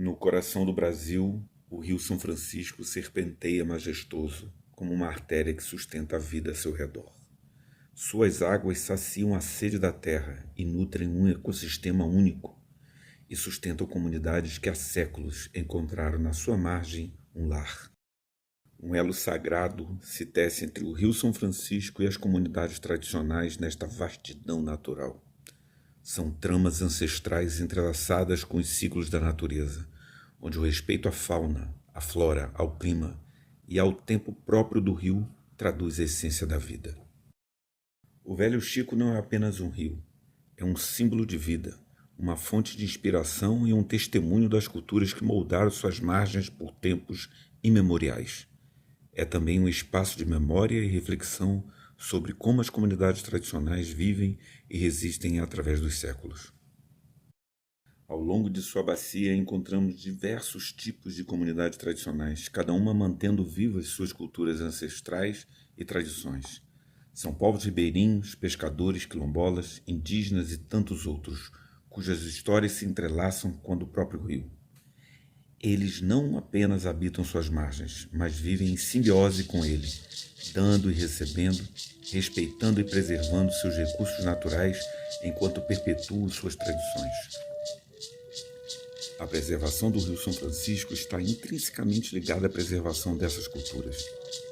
No coração do Brasil, o rio São Francisco serpenteia majestoso, como uma artéria que sustenta a vida a seu redor. Suas águas saciam a sede da terra e nutrem um ecossistema único e sustentam comunidades que há séculos encontraram na sua margem um lar. Um elo sagrado se tece entre o rio São Francisco e as comunidades tradicionais nesta vastidão natural. São tramas ancestrais entrelaçadas com os ciclos da natureza, onde o respeito à fauna, à flora, ao clima e ao tempo próprio do rio traduz a essência da vida. O Velho Chico não é apenas um rio, é um símbolo de vida, uma fonte de inspiração e um testemunho das culturas que moldaram suas margens por tempos imemoriais. É também um espaço de memória e reflexão sobre como as comunidades tradicionais vivem e resistem através dos séculos. Ao longo de sua bacia encontramos diversos tipos de comunidades tradicionais, cada uma mantendo vivas suas culturas ancestrais e tradições. São povos ribeirinhos, pescadores, quilombolas, indígenas e tantos outros, cujas histórias se entrelaçam com a do próprio rio. Eles não apenas habitam suas margens, mas vivem em simbiose com ele, dando e recebendo, respeitando e preservando seus recursos naturais enquanto perpetuam suas tradições. A preservação do Rio São Francisco está intrinsecamente ligada à preservação dessas culturas.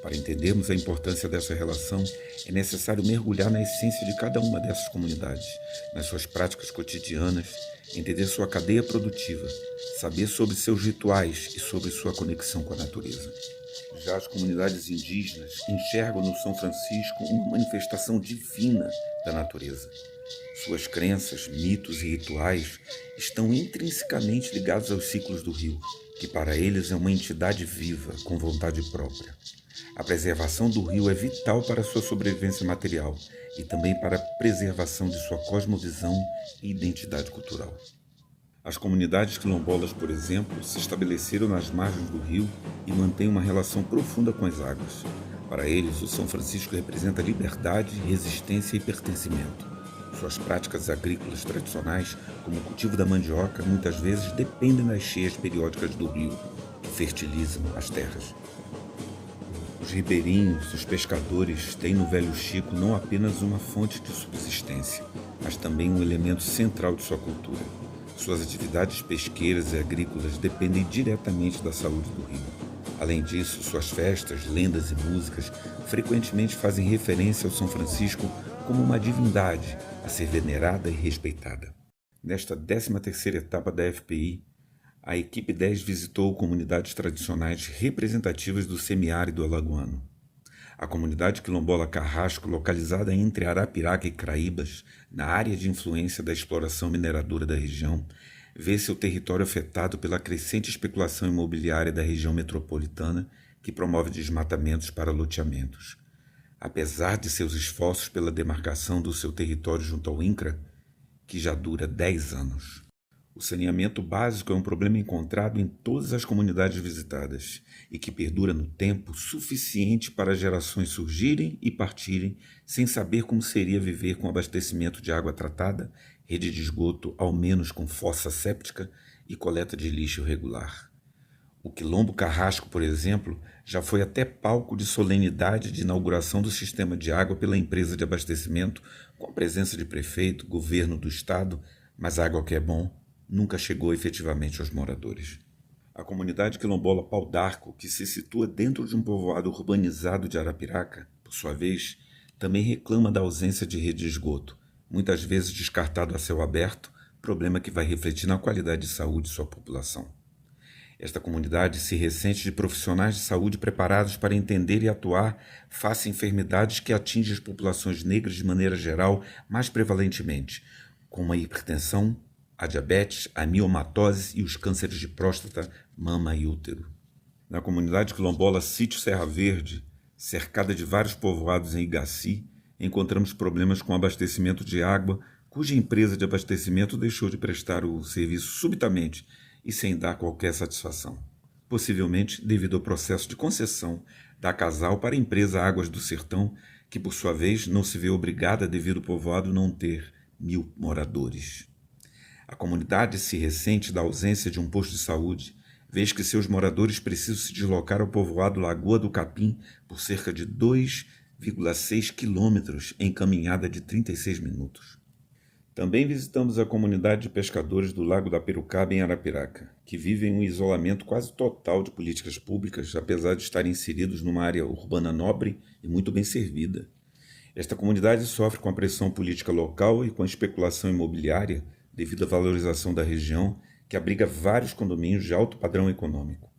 Para entendermos a importância dessa relação, é necessário mergulhar na essência de cada uma dessas comunidades, nas suas práticas cotidianas, entender sua cadeia produtiva, saber sobre seus rituais e sobre sua conexão com a natureza. Já as comunidades indígenas enxergam no São Francisco uma manifestação divina da natureza. Suas crenças, mitos e rituais estão intrinsecamente ligados aos ciclos do rio, que para eles é uma entidade viva, com vontade própria. A preservação do rio é vital para sua sobrevivência material e também para a preservação de sua cosmovisão e identidade cultural. As comunidades quilombolas, por exemplo, se estabeleceram nas margens do rio e mantêm uma relação profunda com as águas. Para eles, o São Francisco representa liberdade, resistência e pertencimento. Suas práticas agrícolas tradicionais, como o cultivo da mandioca, muitas vezes dependem das cheias periódicas do rio, que fertilizam as terras. Os ribeirinhos, os pescadores, têm no Velho Chico não apenas uma fonte de subsistência, mas também um elemento central de sua cultura. Suas atividades pesqueiras e agrícolas dependem diretamente da saúde do rio. Além disso, suas festas, lendas e músicas frequentemente fazem referência ao São Francisco como uma divindade a ser venerada e respeitada. Nesta 13ª etapa da FPI, a equipe 10 visitou comunidades tradicionais representativas do semiárido alagoano. A comunidade quilombola Carrasco, localizada entre Arapiraca e Craíbas, na área de influência da exploração mineradora da região, vê seu território afetado pela crescente especulação imobiliária da região metropolitana, que promove desmatamentos para loteamentos. Apesar de seus esforços pela demarcação do seu território junto ao INCRA, que já dura 10 anos. O saneamento básico é um problema encontrado em todas as comunidades visitadas e que perdura no tempo suficiente para gerações surgirem e partirem sem saber como seria viver com abastecimento de água tratada, rede de esgoto, ao menos com fossa séptica e coleta de lixo regular. O Quilombo Carrasco, por exemplo, já foi até palco de solenidade de inauguração do sistema de água pela empresa de abastecimento, com a presença de prefeito, governo do estado, mas a água que é bom nunca chegou efetivamente aos moradores. A comunidade quilombola Pau d'Arco, que se situa dentro de um povoado urbanizado de Arapiraca, por sua vez, também reclama da ausência de rede de esgoto, muitas vezes descartado a céu aberto, problema que vai refletir na qualidade de saúde de sua população. Esta comunidade se ressente de profissionais de saúde preparados para entender e atuar face a enfermidades que atingem as populações negras de maneira geral, mais prevalentemente, como a hipertensão, a diabetes, a miomatose e os cânceres de próstata, mama e útero. Na comunidade quilombola Sítio Serra Verde, cercada de vários povoados em Igaci, encontramos problemas com abastecimento de água, cuja empresa de abastecimento deixou de prestar o serviço subitamente e sem dar qualquer satisfação, possivelmente devido ao processo de concessão da Casal para a empresa Águas do Sertão, que por sua vez não se vê obrigada devido ao povoado não ter 1.000 moradores. A comunidade se ressente da ausência de um posto de saúde, vez que seus moradores precisam se deslocar ao povoado Lagoa do Capim por cerca de 2,6 quilômetros em caminhada de 36 minutos. Também visitamos a comunidade de pescadores do Lago da Perucaba, em Arapiraca, que vivem um isolamento quase total de políticas públicas, apesar de estarem inseridos numa área urbana nobre e muito bem servida. Esta comunidade sofre com a pressão política local e com a especulação imobiliária devido à valorização da região, que abriga vários condomínios de alto padrão econômico.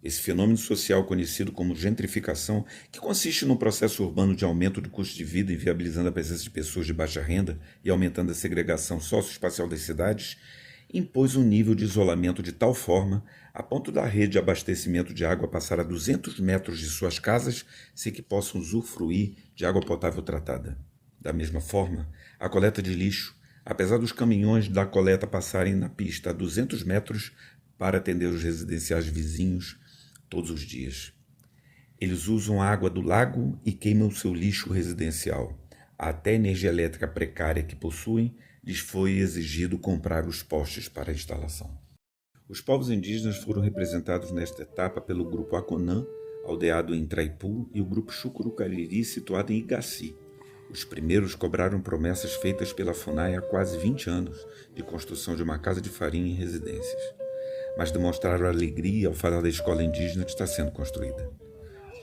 Esse fenômeno social conhecido como gentrificação, que consiste num processo urbano de aumento do custo de vida, inviabilizando a presença de pessoas de baixa renda e aumentando a segregação socioespacial das cidades, impôs um nível de isolamento de tal forma a ponto da rede de abastecimento de água passar a 200 metros de suas casas sem que possam usufruir de água potável tratada. Da mesma forma, a coleta de lixo, apesar dos caminhões da coleta passarem na pista a 200 metros para atender os residenciais vizinhos todos os dias. Eles usam a água do lago e queimam seu lixo residencial. Até a energia elétrica precária que possuem, lhes foi exigido comprar os postes para a instalação. Os povos indígenas foram representados nesta etapa pelo grupo Aconã, aldeado em Traipu, e o grupo Chucurucariri, situado em Igaci. Os primeiros cobraram promessas feitas pela FUNAI há quase 20 anos de construção de uma casa de farinha em residências, mas demonstraram alegria ao falar da escola indígena que está sendo construída.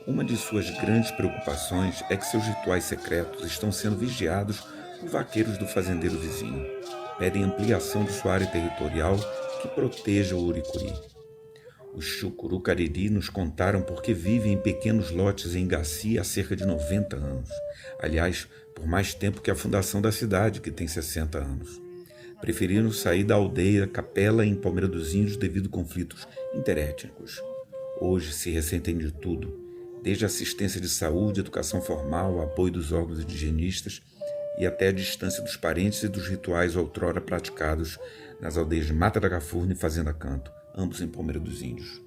Uma de suas grandes preocupações é que seus rituais secretos estão sendo vigiados por vaqueiros do fazendeiro vizinho. Pedem ampliação de sua área territorial que proteja o Uricuri. Os Chucurucariri nos contaram porque vivem em pequenos lotes em Igaci há cerca de 90 anos. Aliás, por mais tempo que a fundação da cidade, que tem 60 anos. Preferiram sair da aldeia Capela em Palmeira dos Índios devido a conflitos interétnicos. Hoje se ressentem de tudo, desde assistência de saúde, educação formal, apoio dos órgãos indigenistas e até a distância dos parentes e dos rituais outrora praticados nas aldeias de Mata da Gafurna e Fazenda Canto, ambos em Palmeira dos Índios.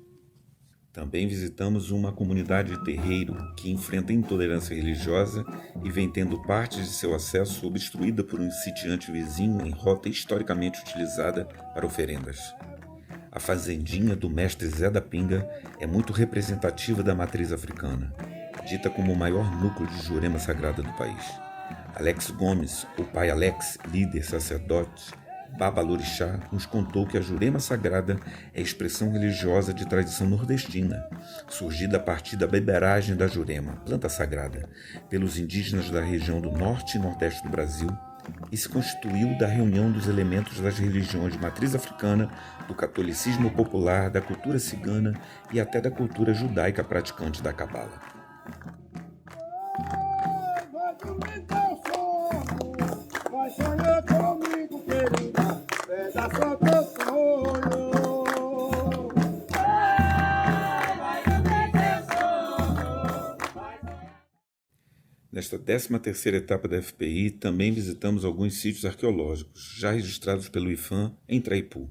Também visitamos uma comunidade de terreiro que enfrenta intolerância religiosa e vem tendo parte de seu acesso obstruída por um sitiante vizinho em rota historicamente utilizada para oferendas. A fazendinha do mestre Zé da Pinga é muito representativa da matriz africana, dita como o maior núcleo de Jurema sagrada do país. Alex Gomes, o pai Alex, líder sacerdote, Babalorixá, nos contou que a Jurema Sagrada é expressão religiosa de tradição nordestina, surgida a partir da beberagem da Jurema, planta sagrada, pelos indígenas da região do norte e nordeste do Brasil, e se constituiu da reunião dos elementos das religiões de matriz africana, do catolicismo popular, da cultura cigana e até da cultura judaica praticante da Cabala. Nesta 13ª etapa da FPI, também visitamos alguns sítios arqueológicos, já registrados pelo IFAM em Traipu.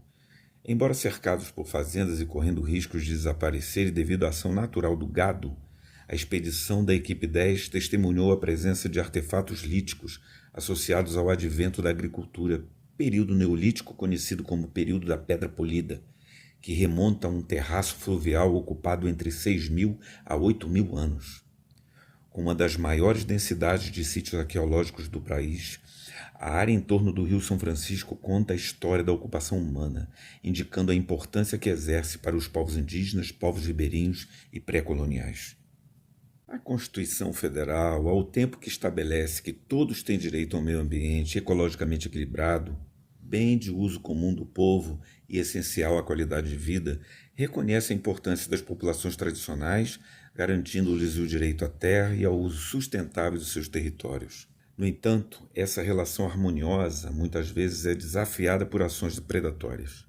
Embora cercados por fazendas e correndo riscos de desaparecerem devido à ação natural do gado, a expedição da equipe 10 testemunhou a presença de artefatos líticos associados ao advento da agricultura, período neolítico conhecido como período da Pedra Polida, que remonta a um terraço fluvial ocupado entre 6.000 a 8.000 anos. Com uma das maiores densidades de sítios arqueológicos do país, a área em torno do Rio São Francisco conta a história da ocupação humana, indicando a importância que exerce para os povos indígenas, povos ribeirinhos e pré-coloniais. A Constituição Federal, ao tempo que estabelece que todos têm direito ao meio ambiente ecologicamente equilibrado, bem de uso comum do povo e essencial à qualidade de vida, reconhece a importância das populações tradicionais, garantindo-lhes o direito à terra e ao uso sustentável dos seus territórios. No entanto, essa relação harmoniosa muitas vezes é desafiada por ações predatórias.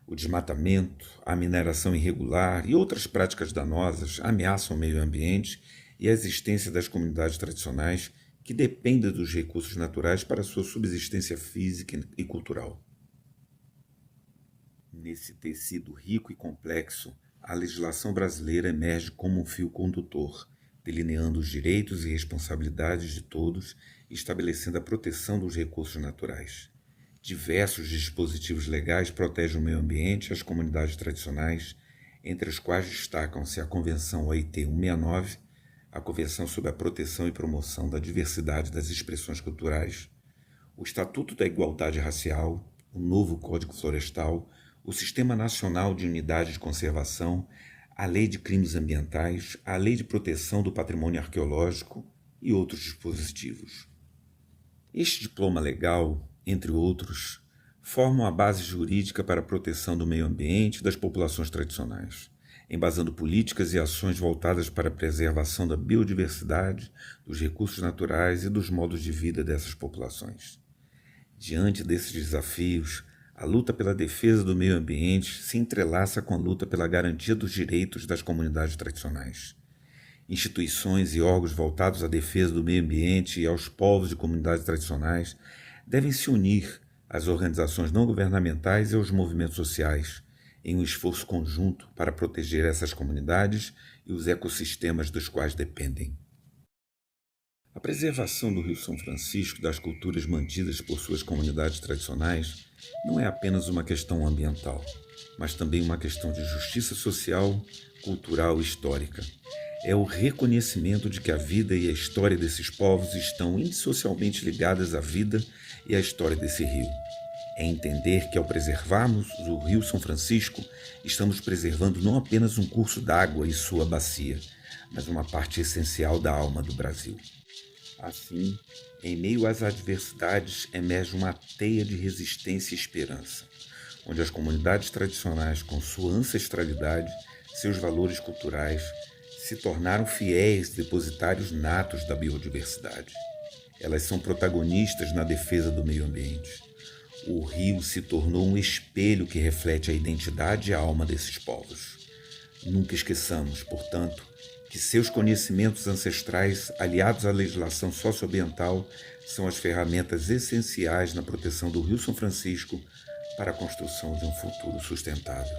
O desmatamento, a mineração irregular e outras práticas danosas ameaçam o meio ambiente e a existência das comunidades tradicionais que dependem dos recursos naturais para sua subsistência física e cultural. Nesse tecido rico e complexo, a legislação brasileira emerge como um fio condutor, delineando os direitos e responsabilidades de todos e estabelecendo a proteção dos recursos naturais. Diversos dispositivos legais protegem o meio ambiente e as comunidades tradicionais, entre as quais destacam-se a Convenção OIT 169, a Convenção sobre a Proteção e Promoção da Diversidade das Expressões Culturais, o Estatuto da Igualdade Racial, o novo Código Florestal, o Sistema Nacional de Unidade de Conservação, a Lei de Crimes Ambientais, a Lei de Proteção do Patrimônio Arqueológico e outros dispositivos. Este diploma legal, entre outros, formam a base jurídica para a proteção do meio ambiente e das populações tradicionais, embasando políticas e ações voltadas para a preservação da biodiversidade, dos recursos naturais e dos modos de vida dessas populações. Diante desses desafios, a luta pela defesa do meio ambiente se entrelaça com a luta pela garantia dos direitos das comunidades tradicionais. Instituições e órgãos voltados à defesa do meio ambiente e aos povos e comunidades tradicionais devem se unir às organizações não governamentais e aos movimentos sociais em um esforço conjunto para proteger essas comunidades e os ecossistemas dos quais dependem. A preservação do Rio São Francisco e das culturas mantidas por suas comunidades tradicionais não é apenas uma questão ambiental, mas também uma questão de justiça social, cultural e histórica. É o reconhecimento de que a vida e a história desses povos estão indissociavelmente ligadas à vida e à história desse rio. É entender que ao preservarmos o Rio São Francisco, estamos preservando não apenas um curso d'água e sua bacia, mas uma parte essencial da alma do Brasil. Assim, em meio às adversidades, emerge uma teia de resistência e esperança, onde as comunidades tradicionais, com sua ancestralidade, seus valores culturais, se tornaram fiéis depositários natos da biodiversidade. Elas são protagonistas na defesa do meio ambiente. O rio se tornou um espelho que reflete a identidade e a alma desses povos. Nunca esqueçamos, portanto, que seus conhecimentos ancestrais, aliados à legislação socioambiental, são as ferramentas essenciais na proteção do Rio São Francisco para a construção de um futuro sustentável.